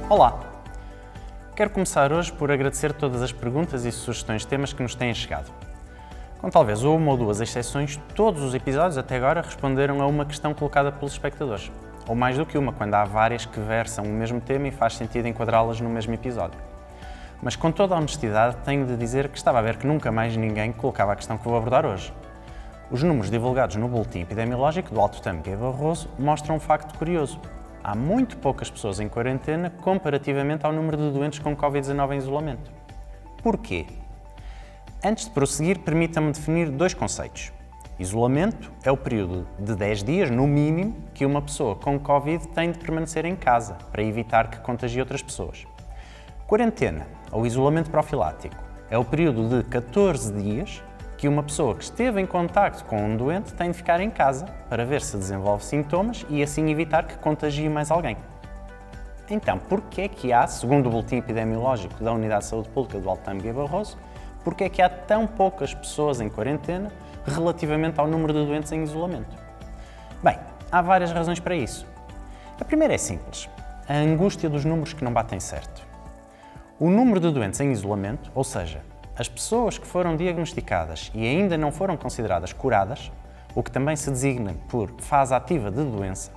Olá! Quero começar hoje por agradecer todas as perguntas e sugestões de temas que nos têm chegado. Com talvez uma ou duas exceções, todos os episódios até agora responderam a uma questão colocada pelos espectadores, ou mais do que uma, quando há várias que versam o mesmo tema e faz sentido enquadrá-las no mesmo episódio. Mas com toda a honestidade tenho de dizer que estava a ver que nunca mais ninguém colocava a questão que vou abordar hoje. Os números divulgados no Boletim Epidemiológico do Alto Tâmega e Barroso mostram um facto curioso. Há muito poucas pessoas em quarentena comparativamente ao número de doentes com Covid-19 em isolamento. Porquê? Antes de prosseguir, permita-me definir dois conceitos. Isolamento é o período de 10 dias, no mínimo, que uma pessoa com Covid tem de permanecer em casa, para evitar que contagie outras pessoas. Quarentena, ou isolamento profilático, é o período de 14 dias que uma pessoa que esteve em contacto com um doente tem de ficar em casa para ver se desenvolve sintomas e assim evitar que contagie mais alguém. Então, porquê é que há, segundo o Boletim Epidemiológico da Unidade de Saúde Pública do Alto Tâmega e Barroso, porquê é que há tão poucas pessoas em quarentena relativamente ao número de doentes em isolamento? Bem, há várias razões para isso. A primeira é simples, a angústia dos números que não batem certo. O número de doentes em isolamento, ou seja, as pessoas que foram diagnosticadas e ainda não foram consideradas curadas, o que também se designa por fase ativa de doença,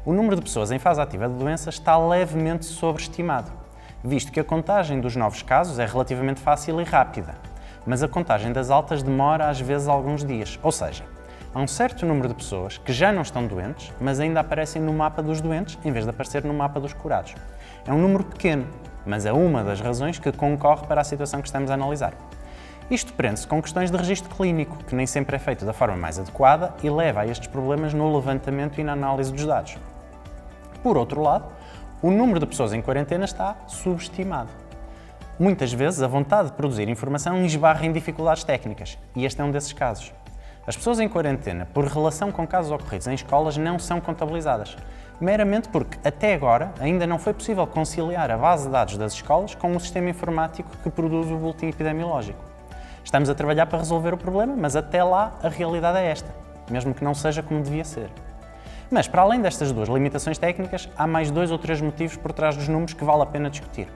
o número de pessoas em fase ativa de doença está levemente sobreestimado, visto que a contagem dos novos casos é relativamente fácil e rápida, mas a contagem das altas demora às vezes alguns dias, ou seja, há um certo número de pessoas que já não estão doentes, mas ainda aparecem no mapa dos doentes em vez de aparecer no mapa dos curados. É um número pequeno, mas é uma das razões que concorre para a situação que estamos a analisar. Isto prende-se com questões de registro clínico, que nem sempre é feito da forma mais adequada e leva a estes problemas no levantamento e na análise dos dados. Por outro lado, o número de pessoas em quarentena está subestimado. Muitas vezes, a vontade de produzir informação esbarra em dificuldades técnicas, e este é um desses casos. As pessoas em quarentena, por relação com casos ocorridos em escolas, não são contabilizadas, meramente porque, até agora, ainda não foi possível conciliar a base de dados das escolas com o sistema informático que produz o boletim epidemiológico. Estamos a trabalhar para resolver o problema, mas até lá a realidade é esta, mesmo que não seja como devia ser. Mas, para além destas duas limitações técnicas, há mais 2 ou 3 motivos por trás dos números que vale a pena discutir.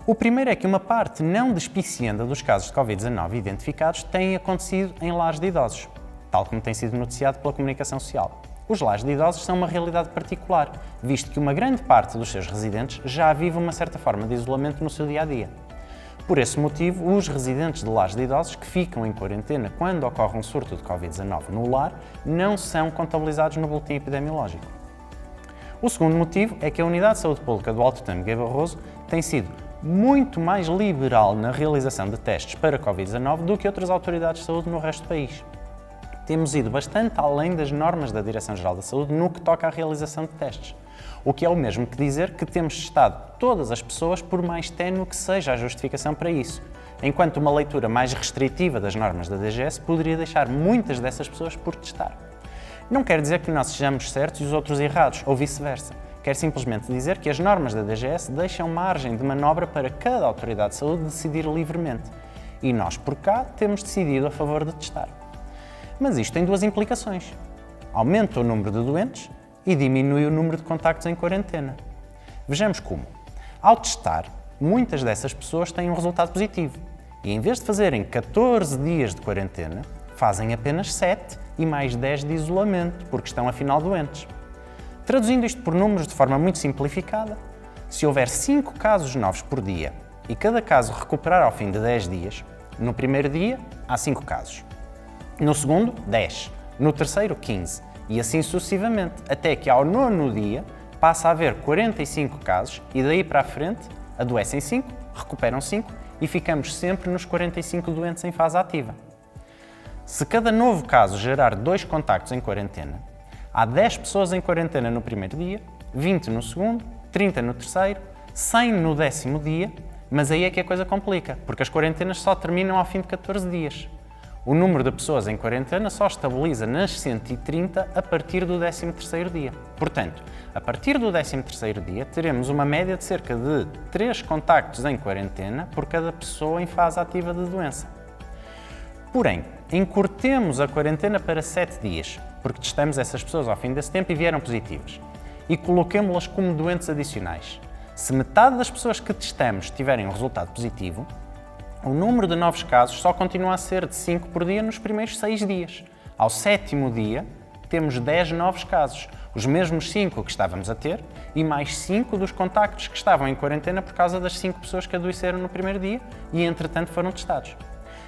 O primeiro é que uma parte não despicienda dos casos de Covid-19 identificados tem acontecido em lares de idosos, tal como tem sido noticiado pela comunicação social. Os lares de idosos são uma realidade particular, visto que uma grande parte dos seus residentes já vive uma certa forma de isolamento no seu dia-a-dia. Por esse motivo, os residentes de lares de idosos que ficam em quarentena quando ocorre um surto de Covid-19 no lar não são contabilizados no boletim epidemiológico. O segundo motivo é que a Unidade de Saúde Pública do Alto Tâmega e Barroso tem sido muito mais liberal na realização de testes para Covid-19 do que outras autoridades de saúde no resto do país. Temos ido bastante além das normas da Direção-Geral da Saúde no que toca à realização de testes, o que é o mesmo que dizer que temos testado todas as pessoas por mais ténue que seja a justificação para isso, enquanto uma leitura mais restritiva das normas da DGS poderia deixar muitas dessas pessoas por testar. Não quer dizer que nós sejamos certos e os outros errados, ou vice-versa. Quer simplesmente dizer que as normas da DGS deixam margem de manobra para cada autoridade de saúde decidir livremente. E nós, por cá, temos decidido a favor de testar. Mas isto tem 2 implicações. Aumenta o número de doentes e diminui o número de contactos em quarentena. Vejamos como. Ao testar, muitas dessas pessoas têm um resultado positivo. E em vez de fazerem 14 dias de quarentena, fazem apenas 7 e mais 10 de isolamento, porque estão afinal doentes. Traduzindo isto por números de forma muito simplificada, se houver 5 casos novos por dia e cada caso recuperar ao fim de 10 dias, no primeiro dia há 5 casos, no segundo 10, no terceiro 15 e assim sucessivamente, até que ao 9º dia passa a haver 45 casos e daí para a frente adoecem 5, recuperam 5 e ficamos sempre nos 45 doentes em fase ativa. Se cada novo caso gerar 2 contactos em quarentena, há 10 pessoas em quarentena no primeiro dia, 20 no segundo, 30 no terceiro, 100 no 10º dia, mas aí é que a coisa complica, porque as quarentenas só terminam ao fim de 14 dias. O número de pessoas em quarentena só estabiliza nas 130 a partir do 13º dia. Portanto, a partir do 13º dia, teremos uma média de cerca de 3 contactos em quarentena por cada pessoa em fase ativa de doença. Porém, encurtemos a quarentena para 7 dias, porque testamos essas pessoas ao fim desse tempo e vieram positivas, e coloquemo-las como doentes adicionais. Se metade das pessoas que testamos tiverem um resultado positivo, o número de novos casos só continua a ser de 5 por dia nos primeiros 6 dias. Ao 7º dia, temos 10 novos casos, os mesmos 5 que estávamos a ter e mais 5 dos contactos que estavam em quarentena por causa das 5 pessoas que adoeceram no primeiro dia e, entretanto, foram testados.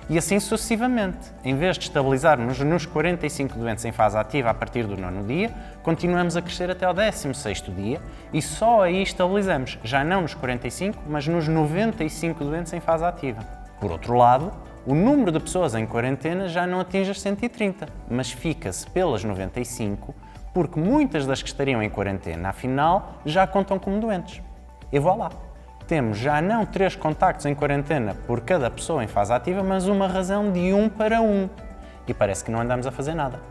E assim sucessivamente. Em vez de estabilizarmos nos 45 doentes em fase ativa a partir do 9º dia, continuamos a crescer até ao 16º dia e só aí estabilizamos, já não nos 45, mas nos 95 doentes em fase ativa. Por outro lado, o número de pessoas em quarentena já não atinge as 130, mas fica-se pelas 95, porque muitas das que estariam em quarentena, afinal, já contam como doentes. E vou lá. Temos já não 3 contactos em quarentena por cada pessoa em fase ativa, mas uma razão de 1 para 1. E parece que não andamos a fazer nada.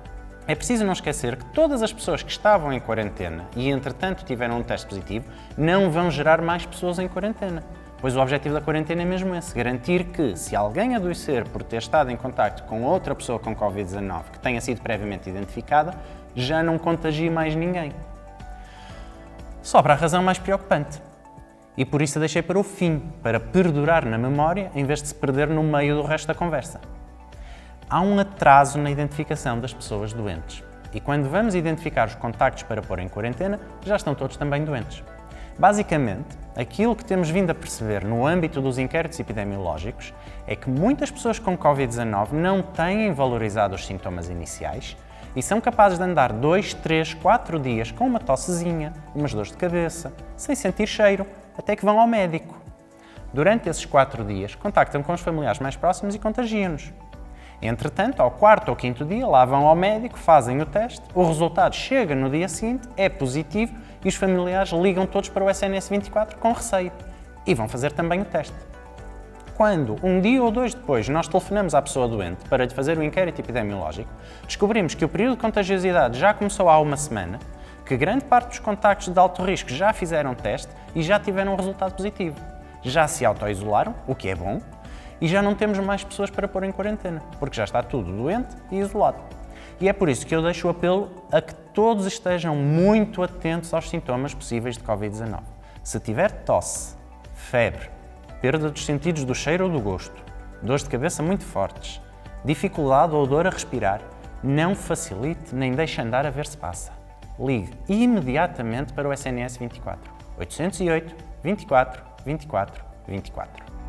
É preciso não esquecer que todas as pessoas que estavam em quarentena e, entretanto, tiveram um teste positivo, não vão gerar mais pessoas em quarentena. Pois o objetivo da quarentena é mesmo esse, garantir que, se alguém adoecer por ter estado em contacto com outra pessoa com Covid-19 que tenha sido previamente identificada, já não contagie mais ninguém. Sobra a razão mais preocupante. E por isso a deixei para o fim, para perdurar na memória em vez de se perder no meio do resto da conversa. Há um atraso na identificação das pessoas doentes. E quando vamos identificar os contactos para pôr em quarentena, já estão todos também doentes. Basicamente, aquilo que temos vindo a perceber no âmbito dos inquéritos epidemiológicos é que muitas pessoas com Covid-19 não têm valorizado os sintomas iniciais e são capazes de andar 2, 3, 4 dias com uma tossezinha, umas dores de cabeça, sem sentir cheiro, até que vão ao médico. Durante esses 4 dias, contactam com os familiares mais próximos e contagiam-nos. Entretanto, ao 4º ou 5º dia, lá vão ao médico, fazem o teste, o resultado chega no dia seguinte, é positivo e os familiares ligam todos para o SNS 24 com receio e vão fazer também o teste. Quando, um dia ou 2 depois, nós telefonamos à pessoa doente para lhe fazer o inquérito epidemiológico, descobrimos que o período de contagiosidade já começou há uma semana, que grande parte dos contactos de alto risco já fizeram teste e já tiveram um resultado positivo. Já se auto-isolaram, o que é bom, e já não temos mais pessoas para pôr em quarentena, porque já está tudo doente e isolado. E é por isso que eu deixo o apelo a que todos estejam muito atentos aos sintomas possíveis de Covid-19. Se tiver tosse, febre, perda dos sentidos do cheiro ou do gosto, dores de cabeça muito fortes, dificuldade ou dor a respirar, não facilite nem deixe andar a ver se passa. Ligue imediatamente para o SNS 24, 808 24 24 24.